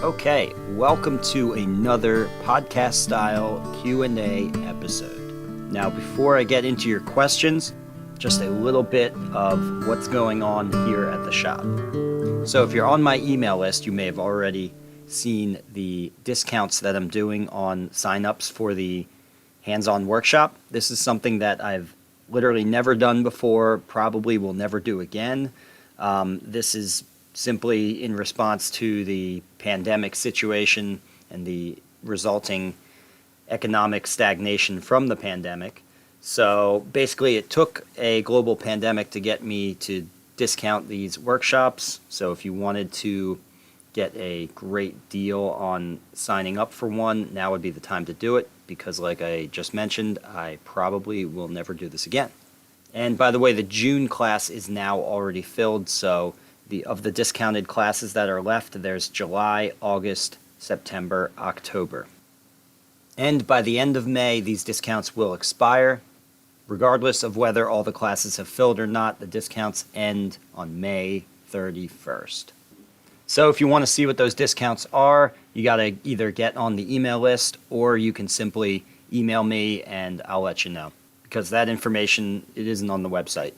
Okay, welcome to another podcast-style Q&A episode. Now, before I get into your questions, just a little bit of what's going on here at the shop. So if you're on my email list, you may have already seen the discounts that I'm doing on sign-ups for the hands-on workshop. This is something that I've literally never done before, probably will never do again. This is simply in response to the pandemic situation and the resulting economic stagnation from the pandemic. So basically it took a global pandemic to get me to discount these workshops. So if you wanted to get a great deal on signing up for one, now would be the time to do it, because like I just mentioned, I probably will never do this again. And by the way, the June class is now already filled, so of the discounted classes that are left, there's July, August, September, October. And by the end of May, these discounts will expire. Regardless of whether all the classes have filled or not, the discounts end on May 31st. So if you want to see what those discounts are, you got to either get on the email list or you can simply email me and I'll let you know, because that information, it isn't on the website.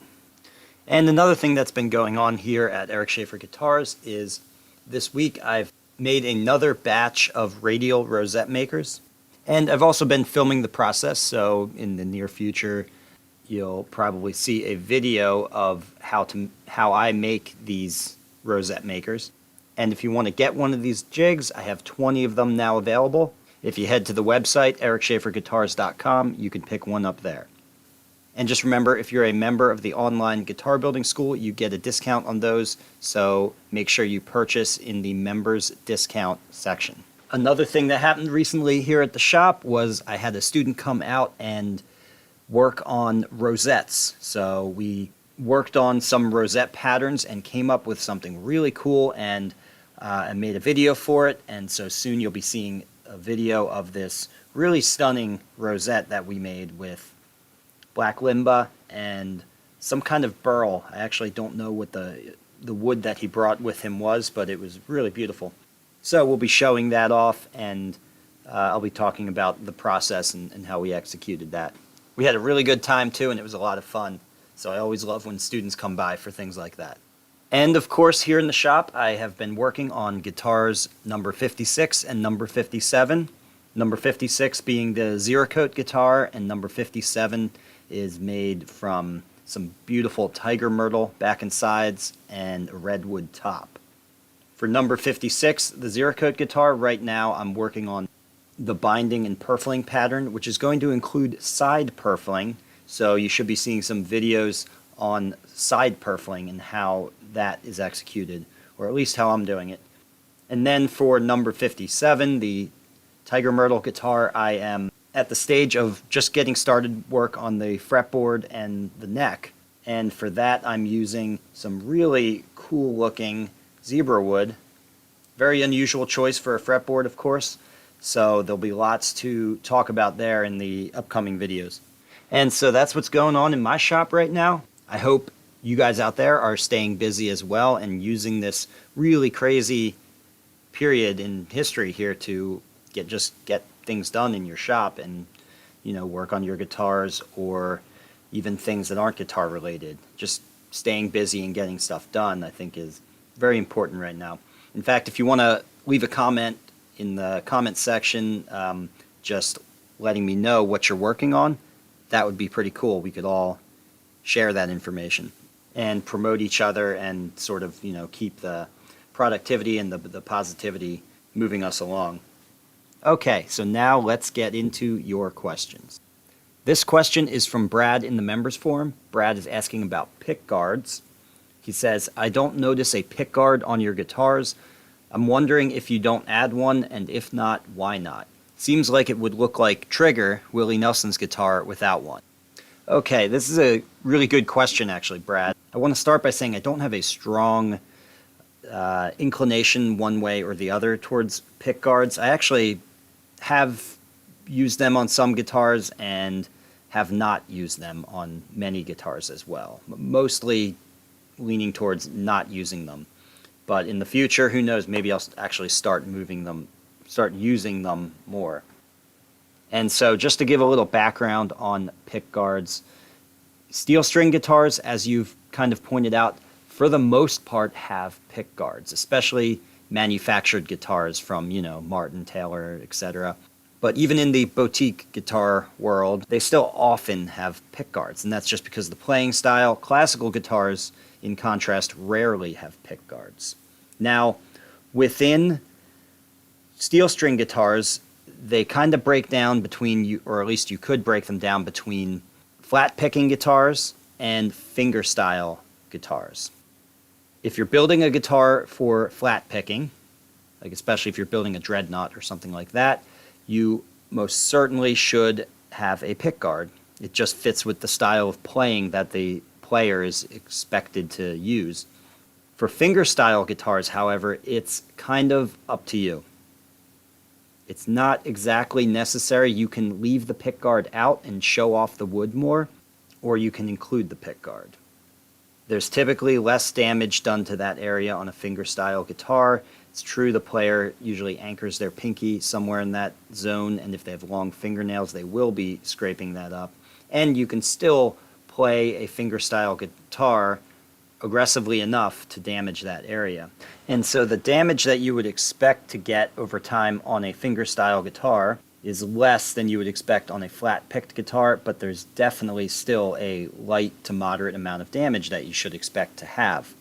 And another thing that's been going on here at Eric Schaefer Guitars is this week I've made another batch of Radial Rosette makers. And I've also been filming the process, so in the near future you'll probably see a video of how I make these Rosette makers. And if you want to get one of these jigs, I have 20 of them now available. If you head to the website, ericschaeferguitars.com, you can pick one up there. And just remember, if you're a member of the online guitar building school, you get a discount on those, so make sure you purchase in the members discount section. Another thing that happened recently here at the shop was I had a student come out and work on rosettes. So we worked on some rosette patterns and came up with something really cool, and I made a video for it, and so soon you'll be seeing a video of this really stunning rosette that we made with black limba and some kind of burl. I actually don't know what the wood that he brought with him was, but it was really beautiful. So we'll be showing that off, and I'll be talking about the process and how we executed that. We had a really good time too, and it was a lot of fun. So I always love when students come by for things like that. And of course, here in the shop, I have been working on guitars number 56 and number 57. Number 56 being the Zero Coat guitar, and number 57 is made from some beautiful tiger myrtle back and sides and a redwood top. For number 56, the Zero Coat guitar, right now I'm working on the binding and purfling pattern, which is going to include side purfling. So you should be seeing some videos on side purfling and how that is executed, or at least how I'm doing it. And then for number 57, the tiger myrtle guitar, I am at the stage of just getting started work on the fretboard and the neck. And for that, I'm using some really cool looking zebra wood. Very unusual choice for a fretboard, of course. So there'll be lots to talk about there in the upcoming videos. And so that's what's going on in my shop right now. I hope you guys out there are staying busy as well and using this really crazy period in history here to get things done in your shop and, you know, work on your guitars or even things that aren't guitar related. Just staying busy and getting stuff done, I think, is very important right now. In fact, if you want to leave a comment in the comment section, just letting me know what you're working on, that would be pretty cool. We could all share that information and promote each other and sort of, you know, keep the productivity and the positivity moving us along. Okay, so now let's get into your questions. This question is from Brad in the members forum. Brad is asking about pickguards. He says, I don't notice a pickguard on your guitars. I'm wondering if you don't add one, and if not, why not? Seems like it would look like Trigger, Willie Nelson's guitar, without one. Okay, this is a really good question, actually, Brad. I want to start by saying I don't have a strong inclination one way or the other towards pickguards. I actually have used them on some guitars and have not used them on many guitars as well. Mostly leaning towards not using them. But in the future, who knows, maybe I'll actually start using them more. And so just to give a little background on pickguards, steel string guitars, as you've kind of pointed out, for the most part have pickguards, especially manufactured guitars from, Martin, Taylor, etc. But even in the boutique guitar world, they still often have pickguards, and that's just because of the playing style. Classical guitars, in contrast, rarely have pickguards. Now, within steel string guitars, they kind of break down between, or at least you could break them down between flat picking guitars and fingerstyle guitars. If you're building a guitar for flat picking, like especially if you're building a dreadnought or something like that, you most certainly should have a pickguard. It just fits with the style of playing that the player is expected to use. For fingerstyle guitars, however, it's kind of up to you. It's not exactly necessary. You can leave the pickguard out and show off the wood more, or you can include the pickguard. There's typically less damage done to that area on a fingerstyle guitar. It's true the player usually anchors their pinky somewhere in that zone, and if they have long fingernails, they will be scraping that up. And you can still play a fingerstyle guitar aggressively enough to damage that area. And so the damage that you would expect to get over time on a fingerstyle guitar is less than you would expect on a flat-picked guitar, but there's definitely still a light to moderate amount of damage that you should expect to have.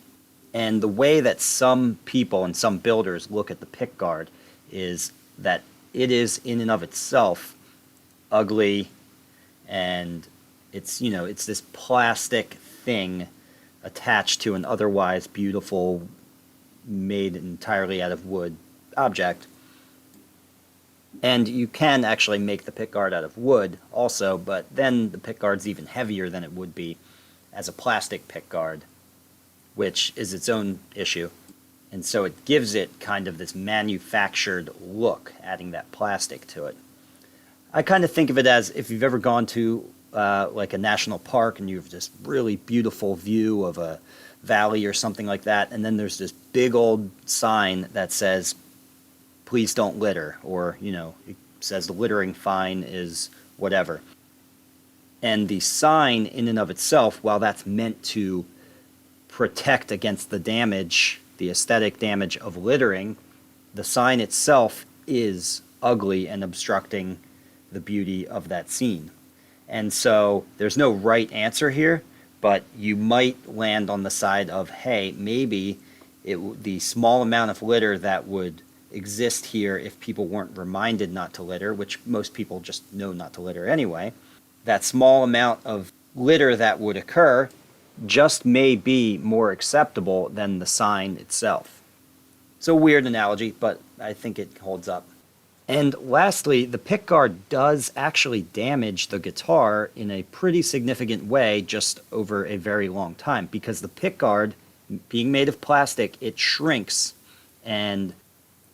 And the way that some people and some builders look at the pickguard is that it is in and of itself ugly, and it's this plastic thing attached to an otherwise beautiful, made entirely out of wood object. And you can actually make the pickguard out of wood also, but then the pickguard's even heavier than it would be as a plastic pickguard, which is its own issue. And so it gives it kind of this manufactured look, adding that plastic to it. I kind of think of it as if you've ever gone to like a national park and you have this really beautiful view of a valley or something like that, and then there's this big old sign that says, "Please don't litter," or, it says the littering fine is whatever. And the sign in and of itself, while that's meant to protect against the damage, the aesthetic damage of littering, the sign itself is ugly and obstructing the beauty of that scene. And so there's no right answer here, but you might land on the side of, hey, maybe the small amount of litter that would exist here if people weren't reminded not to litter, which most people just know not to litter anyway, that small amount of litter that would occur just may be more acceptable than the sign itself. It's a weird analogy, but I think it holds up. And lastly, the pickguard does actually damage the guitar in a pretty significant way just over a very long time, because the pickguard, being made of plastic, it shrinks, and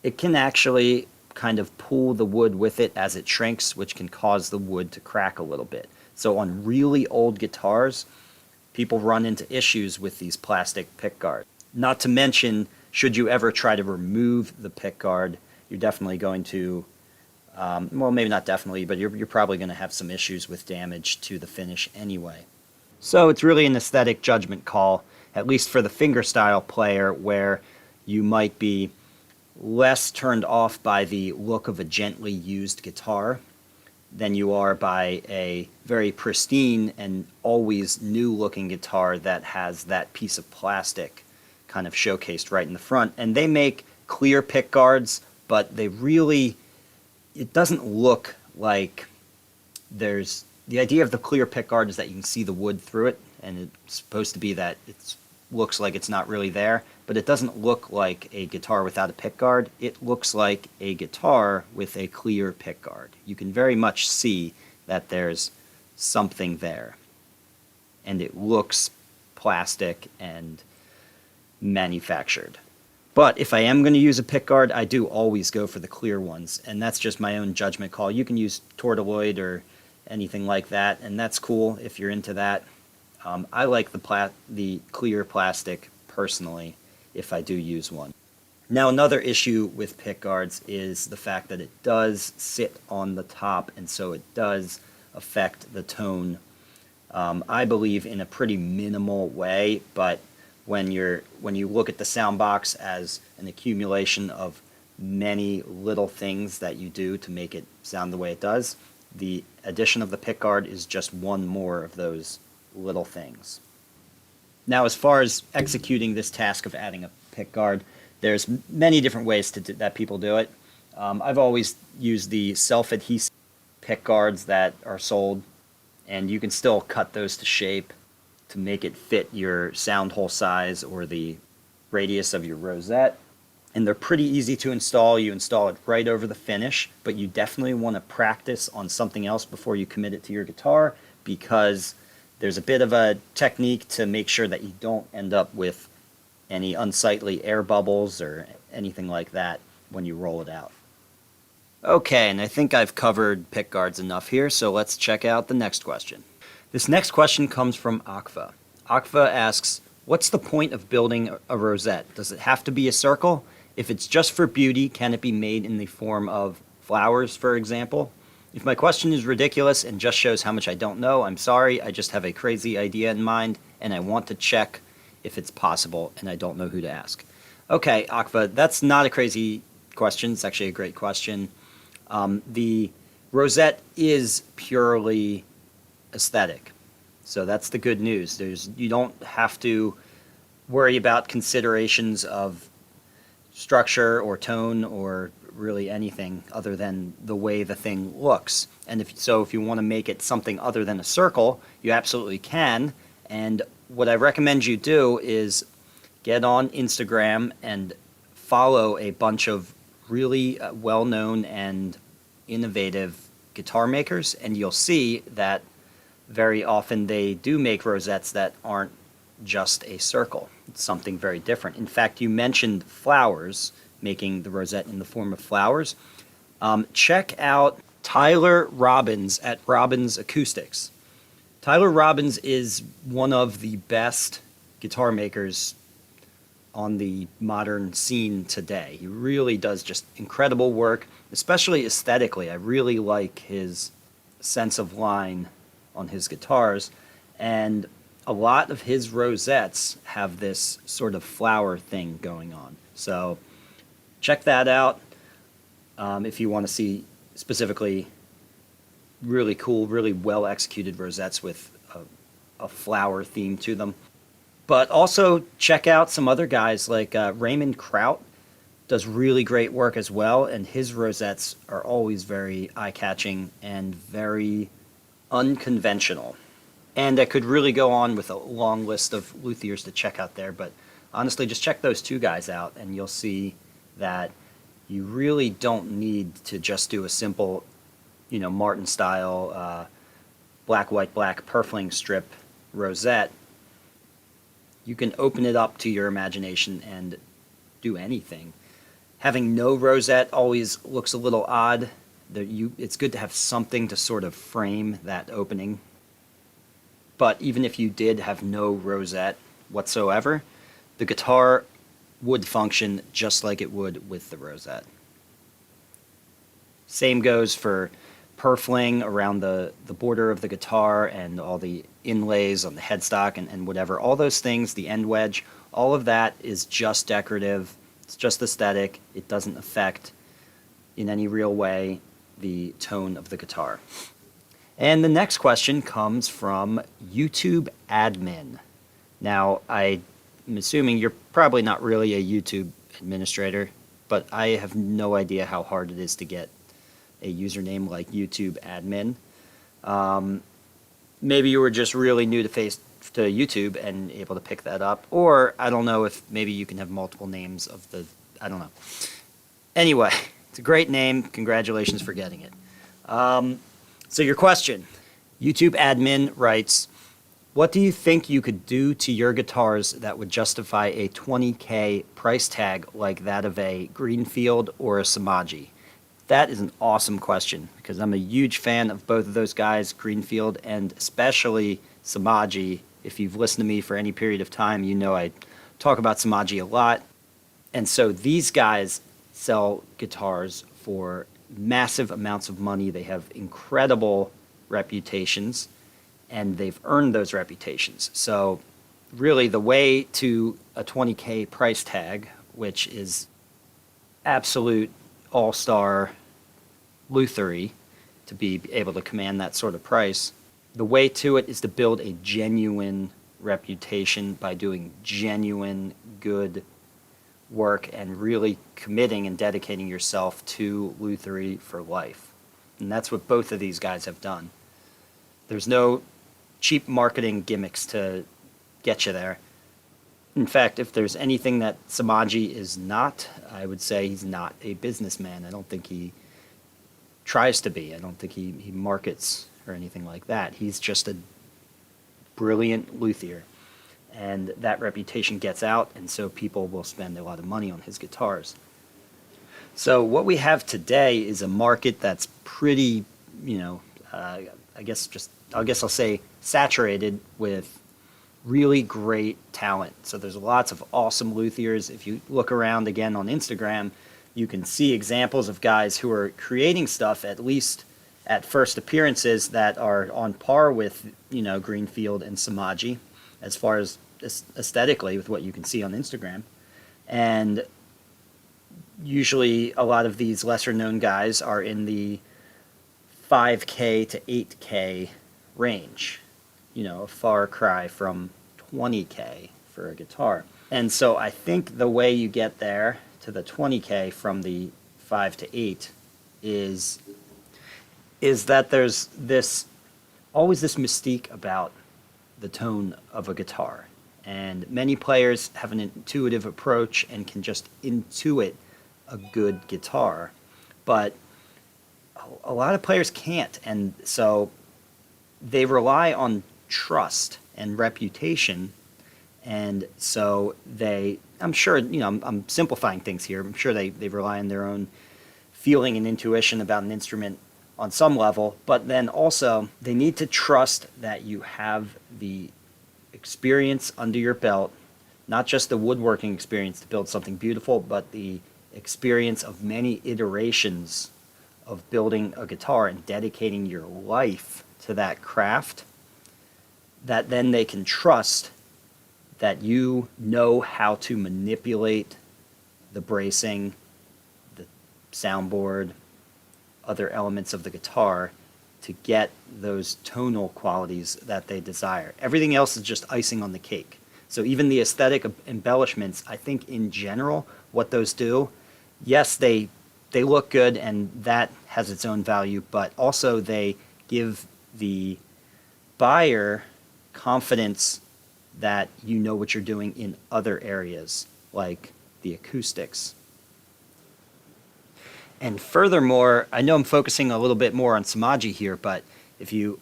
it can actually kind of pull the wood with it as it shrinks, which can cause the wood to crack a little bit. So on really old guitars, people run into issues with these plastic pickguards. Not to mention, should you ever try to remove the pickguard, you're definitely going to, well, maybe not definitely, but you're probably going to have some issues with damage to the finish anyway. So it's really an aesthetic judgment call, at least for the fingerstyle player, where you might be less turned off by the look of a gently used guitar than you are by a very pristine and always new looking guitar that has that piece of plastic kind of showcased right in the front. And they make clear pickguards, but it doesn't look like there's, the idea of the clear pickguard is that you can see the wood through it, and it's supposed to be that it looks like it's not really there, but it doesn't look like a guitar without a pickguard. It looks like a guitar with a clear pickguard. You can very much see that there's something there, and it looks plastic and manufactured. But if I am going to use a pickguard, I do always go for the clear ones, and that's just my own judgment call. You can use tortoloid or anything like that, and that's cool if you're into that. I like the clear plastic personally, if I do use one. Now, another issue with pickguards is the fact that it does sit on the top, and so it does affect the tone, I believe, in a pretty minimal way. But when you look at the sound box as an accumulation of many little things that you do to make it sound the way it does, the addition of the pickguard is just one more of those little things. Now, as far as executing this task of adding a pickguard, there's many different ways that people do it. I've always used the self-adhesive pickguards that are sold, and you can still cut those to shape to make it fit your sound hole size or the radius of your rosette. And they're pretty easy to install. You install it right over the finish, but you definitely want to practice on something else before you commit it to your guitar, because there's a bit of a technique to make sure that you don't end up with any unsightly air bubbles or anything like that when you roll it out. Okay, and I think I've covered pickguards enough here, so let's check out the next question. This next question comes from Akfa. Akfa asks, what's the point of building a rosette? Does it have to be a circle? If it's just for beauty, can it be made in the form of flowers, for example? If my question is ridiculous and just shows how much I don't know, I'm sorry. I just have a crazy idea in mind, and I want to check if it's possible, and I don't know who to ask. Okay, Akfa, that's not a crazy question. It's actually a great question. The rosette is purely aesthetic, so that's the good news. You don't have to worry about considerations of structure or tone or really anything other than the way the thing looks. And if you want to make it something other than a circle, you absolutely can. And what I recommend you do is get on Instagram and follow a bunch of really well-known and innovative guitar makers, and you'll see that very often they do make rosettes that aren't just a circle. It's something very different. In fact, you mentioned flowers, making the rosette in the form of flowers. Check out Tyler Robbins at Robbins Acoustics. Tyler Robbins is one of the best guitar makers on the modern scene today. He really does just incredible work, especially aesthetically. I really like his sense of line on his guitars, and a lot of his rosettes have this sort of flower thing going on. So check that out if you want to see specifically really cool, really well-executed rosettes with a flower theme to them. But also check out some other guys like Raymond Kraut does really great work as well, and his rosettes are always very eye-catching and very unconventional. And I could really go on with a long list of luthiers to check out there, but honestly, just check those two guys out, and you'll see that you really don't need to just do a simple, Martin-style black, white, black purfling strip rosette. You can open it up to your imagination and do anything. Having no rosette always looks a little odd. It's good to have something to sort of frame that opening. But even if you did have no rosette whatsoever, the guitar would function just like it would with the rosette. Same goes for purfling around the border of the guitar and all the inlays on the headstock and whatever. All those things, the end wedge, all of that is just decorative. It's just aesthetic. It doesn't affect in any real way the tone of the guitar. And the next question comes from YouTube admin. Now, I'm assuming you're probably not really a YouTube administrator, but I have no idea how hard it is to get a username like YouTube admin. Maybe you were just really new to YouTube and able to pick that up, or I don't know if maybe you can have multiple names I don't know. Anyway, it's a great name. Congratulations for getting it. So your question, YouTube admin writes, what do you think you could do to your guitars that would justify a $20K price tag like that of a Greenfield or a Samaji? That is an awesome question, because I'm a huge fan of both of those guys, Greenfield and especially Samaji. If you've listened to me for any period of time, you know I talk about Samaji a lot. And so these guys sell guitars for massive amounts of money. They have incredible reputations, and they've earned those reputations. So really the way to a 20K price tag, which is absolute all-star lutherie, to be able to command that sort of price, the way to it is to build a genuine reputation by doing genuine good work and really committing and dedicating yourself to lutherie for life. And that's what both of these guys have done. There's no cheap marketing gimmicks to get you there. In fact, if there's anything that Samaji is not, I would say he's not a businessman. I don't think he tries to be. I don't think he markets or anything like that. He's just a brilliant luthier. And that reputation gets out, and so people will spend a lot of money on his guitars. So what we have today is a market that's pretty, I guess I'll say saturated with really great talent. So there's lots of awesome luthiers. If you look around again on Instagram, you can see examples of guys who are creating stuff, at least at first appearances, that are on par with, Greenfield and Samaji as far as aesthetically with what you can see on Instagram. And usually a lot of these lesser known guys are in the 5K to 8K range, a far cry from 20K for a guitar. And so I think the way you get there to the 20K from the 5 to 8 is that there's always this mystique about the tone of a guitar. And many players have an intuitive approach and can just intuit a good guitar. But a lot of players can't. And so they rely on trust and reputation. And so I'm sure, I'm simplifying things here. I'm sure they rely on their own feeling and intuition about an instrument on some level, but then also they need to trust that you have the experience under your belt, not just the woodworking experience to build something beautiful, but the experience of many iterations of building a guitar and dedicating your life to that craft, that then they can trust that you know how to manipulate the bracing, the soundboard, other elements of the guitar to get those tonal qualities that they desire. Everything else is just icing on the cake. So even the aesthetic embellishments, I think in general, what those do, yes, they look good and that has its own value, but also they give the buyer confidence that you know what you're doing in other areas, like the acoustics. And furthermore, I know I'm focusing a little bit more on Samaji here, but if you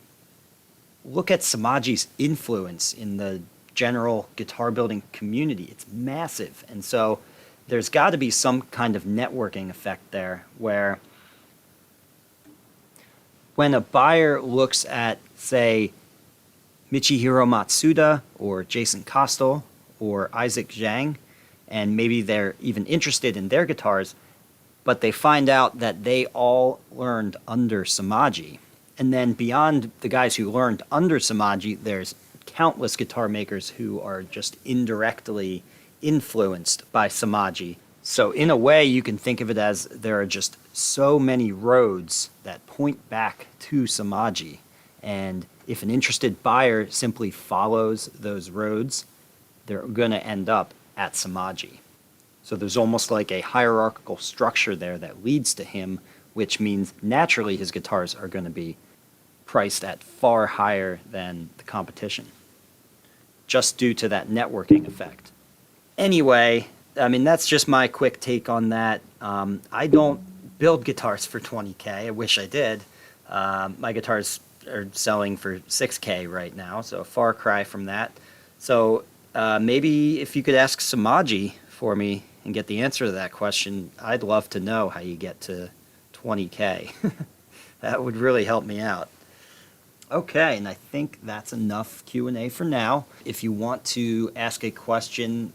look at Samaji's influence in the general guitar building community, it's massive. And so there's got to be some kind of networking effect there where when a buyer looks at, say, Michihiro Matsuda or Jason Kostel or Isaac Zhang, and maybe they're even interested in their guitars, but they find out that they all learned under Samaji. And then beyond the guys who learned under Samaji, there's countless guitar makers who are just indirectly influenced by Samaji. So in a way, you can think of it as there are just so many roads that point back to Samaji. And if an interested buyer simply follows those roads, they're going to end up at Samaji. So there's almost like a hierarchical structure there that leads to him, which means naturally his guitars are going to be priced at far higher than the competition, just due to that networking effect. Anyway, I mean, that's just my quick take on that. I don't build guitars for 20K. I wish I did. My guitars are selling for 6K right now, so a far cry from that. So maybe if you could ask Samaji for me and get the answer to that question, I'd love to know how you get to 20K. That would really help me out. Okay, and I think that's enough Q&A for now. If you want to ask a question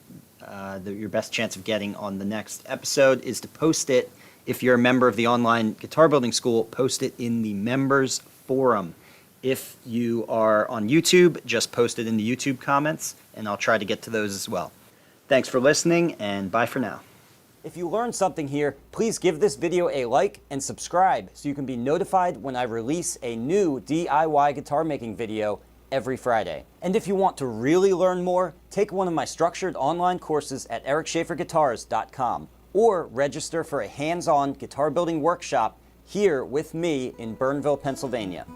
your best chance of getting on the next episode is to post it. If you're a member of the online guitar building school, post it in the members forum. If you are on YouTube, just post it in the YouTube comments, and I'll try to get to those as well. Thanks for listening, and bye for now. If you learned something here, please give this video a like and subscribe so you can be notified when I release a new DIY guitar making video every Friday. And if you want to really learn more, take one of my structured online courses at ericschaferguitars.com or register for a hands-on guitar building workshop here with me in Burnville, Pennsylvania.